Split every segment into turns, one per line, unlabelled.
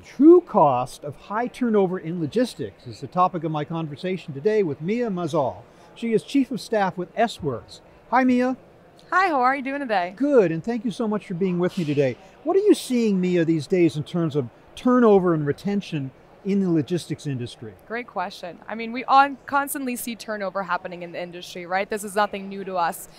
true cost of high turnover in logistics is the topic of my conversation today with Mia Mazal. She is Chief of Staff with Sworkz. Hi, Mia.
Hi, how are you doing today?
Good, and thank you so much for being with me today. What are you seeing, Mia, these days in terms of turnover and retention in the logistics industry?
Great question. I mean, we constantly see turnover happening in the industry, right? This is nothing new to us.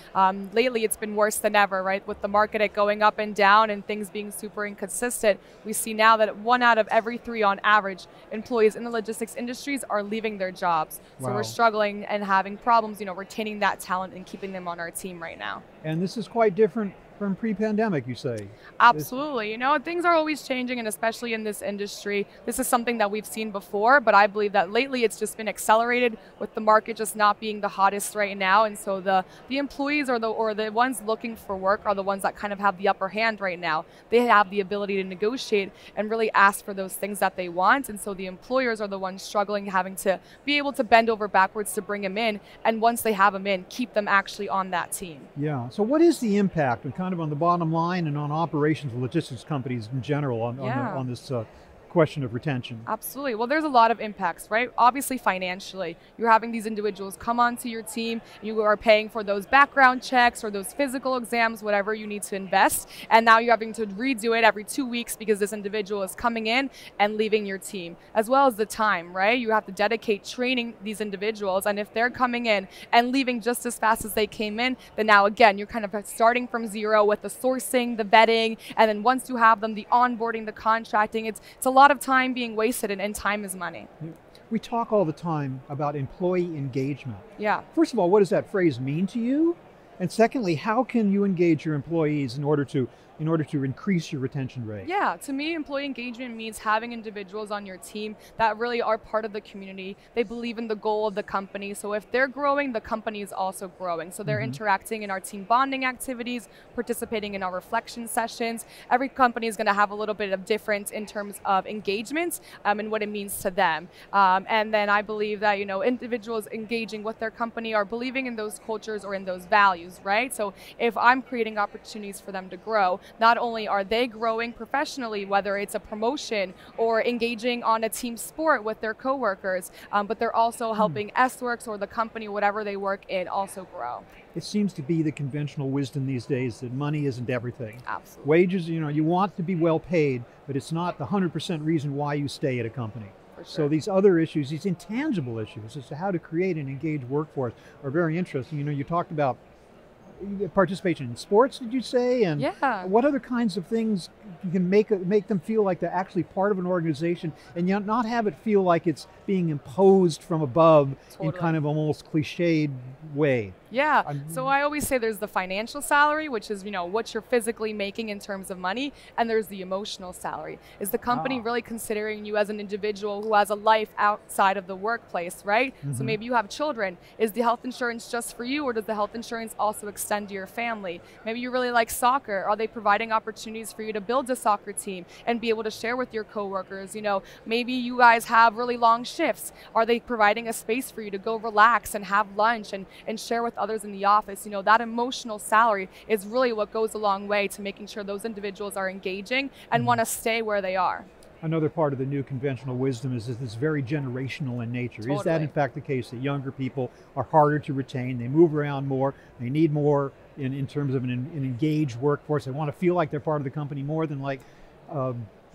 Lately, it's been worse than ever, right? With the market going up and down and things being super inconsistent, we see now that 1 out of every 3 on average employees in the logistics industries are leaving their jobs. So
Wow.
we're struggling and having problems, retaining that talent and keeping them on our team right now.
And this is quite different from pre-pandemic, you say?
Absolutely. Things are always changing, and especially in this industry, this is something that we've seen before, but I believe that lately it's just been accelerated with the market just not being the hottest right now. And so the employees or the ones looking for work are the ones that kind of have the upper hand right now. They have the ability to negotiate and really ask for those things that they want. And so the employers are the ones struggling, having to be able to bend over backwards to bring them in. And once they have them in, keep them actually on that team.
Yeah, so what is the impact on the bottom line and on operations of logistics companies in general on this question of retention?
Absolutely. Well, there's a lot of impacts, right? Obviously, financially, you're having these individuals come onto your team, you are paying for those background checks or those physical exams, whatever you need to invest, and now you're having to redo it every 2 weeks because this individual is coming in and leaving your team, as well as the time, right? You have to dedicate training these individuals, and if they're coming in and leaving just as fast as they came in, then now again, you're kind of starting from zero with the sourcing, the vetting, and then once you have them, the onboarding, the contracting, it's a lot of time being wasted, and time is money.
We talk all the time about employee engagement.
Yeah.
First of all, what does that phrase mean to you? And secondly, how can you engage your employees in order to increase your retention rate?
Yeah, to me, employee engagement means having individuals on your team that really are part of the community. They believe in the goal of the company. So if they're growing, the company is also growing. So they're interacting in our team bonding activities, participating in our reflection sessions. Every company is going to have a little bit of difference in terms of engagement and what it means to them. And then I believe that, individuals engaging with their company are believing in those cultures or in those values, right? So if I'm creating opportunities for them to grow, not only are they growing professionally, whether it's a promotion or engaging on a team sport with their coworkers, but they're also helping Sworkz or the company, whatever they work in, also grow.
It seems to be the conventional wisdom these days that money isn't everything.
Absolutely.
Wages, you want to be well paid, but it's not the 100% reason why you stay at a company.
For sure.
So these other issues, these intangible issues as to how to create an engaged workforce are very interesting. You talked about participation in sports, did you say? And
yeah.
What other kinds of things you can make them feel like they're actually part of an organization and yet not have it feel like it's being imposed from above in kind of almost cliched way?
Yeah, so I always say there's the financial salary, which is, what you're physically making in terms of money, and there's the emotional salary. Is the company really considering you as an individual who has a life outside of the workplace, right? So maybe you have children. Is the health insurance just for you, or does the health insurance also extend to your family? Maybe you really like soccer. Are they providing opportunities for you to build a soccer team and be able to share with your coworkers? Maybe you guys have really long shifts. Are they providing a space for you to go relax and have lunch and share with others in the office? That emotional salary is really what goes a long way to making sure those individuals are engaging and want to stay where they are.
Another part of the new conventional wisdom is that it's very generational in nature.
Totally.
Is that in fact the case that younger people are harder to retain? They move around more, they need more in terms of an engaged workforce. They want to feel like they're part of the company more than like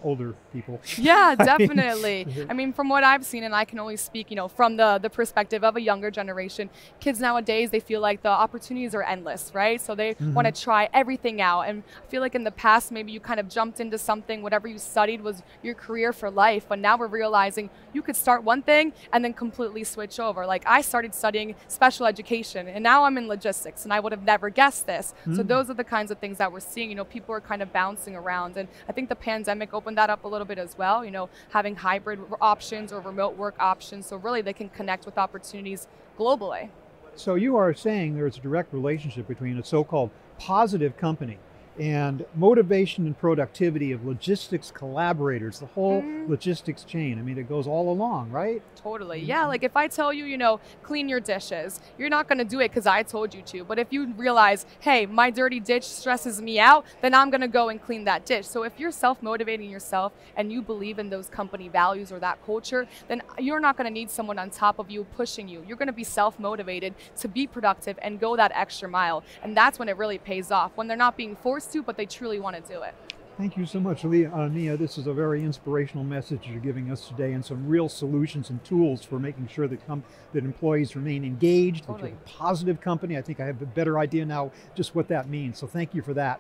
older people.
Yeah, definitely. I mean, from what I've seen, and I can only speak, from the perspective of a younger generation, kids nowadays, they feel like the opportunities are endless, right? So they want to try everything out. And I feel like in the past, maybe you kind of jumped into something, whatever you studied was your career for life. But now we're realizing you could start one thing and then completely switch over. Like I started studying special education and now I'm in logistics, and I would have never guessed this. So those are the kinds of things that we're seeing. People are kind of bouncing around. And I think the pandemic opened that up a little bit as well, having hybrid options or remote work options. So really they can connect with opportunities globally.
So you are saying there's a direct relationship between a so-called positive company and motivation and productivity of logistics collaborators, the whole logistics chain. I mean, it goes all along, right?
Totally. Yeah, like if I tell you, you know, clean your dishes, you're not going to do it because I told you to. But if you realize, hey, my dirty dish stresses me out, then I'm going to go and clean that dish. So if you're self-motivating yourself and you believe in those company values or that culture, then you're not going to need someone on top of you pushing you. You're going to be self-motivated to be productive and go that extra mile. And that's when it really pays off, when they're not being forced to, but they truly want to do it.
Thank you so much, Nia. This is a very inspirational message you're giving us today, and some real solutions and tools for making sure that employees remain engaged, that you're a positive company. I think I have a better idea now just what that means, so thank you for that.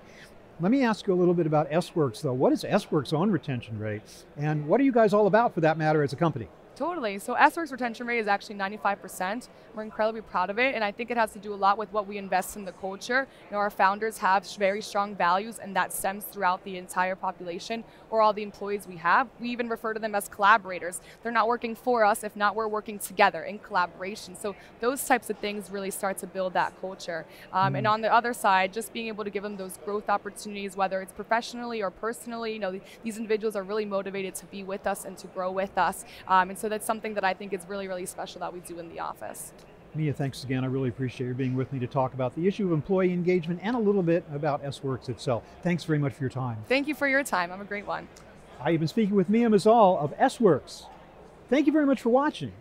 Let me ask you a little bit about Sworkz, though. What is Sworkz's own retention rate, and what are you guys all about, for that matter, as a company?
Totally. So Sworkz retention rate is actually 95%. We're incredibly proud of it, and I think it has to do a lot with what we invest in the culture. You know, our founders have very strong values, and that stems throughout the entire population or all the employees we have. We even refer to them as collaborators. They're not working for us, if not, we're working together in collaboration. So those types of things really start to build that culture. And on the other side, just being able to give them those growth opportunities, whether it's professionally or personally. You know, these individuals are really motivated to be with us and to grow with us. And so that's something that I think is really, really special that we do in the office.
Nia, thanks again. I really appreciate you being with me to talk about the issue of employee engagement and a little bit about Sworkz itself. Thanks very much for your time.
Thank you for your time. Have a great one.
I've been speaking with Mazal of Sworkz. Thank you very much for watching.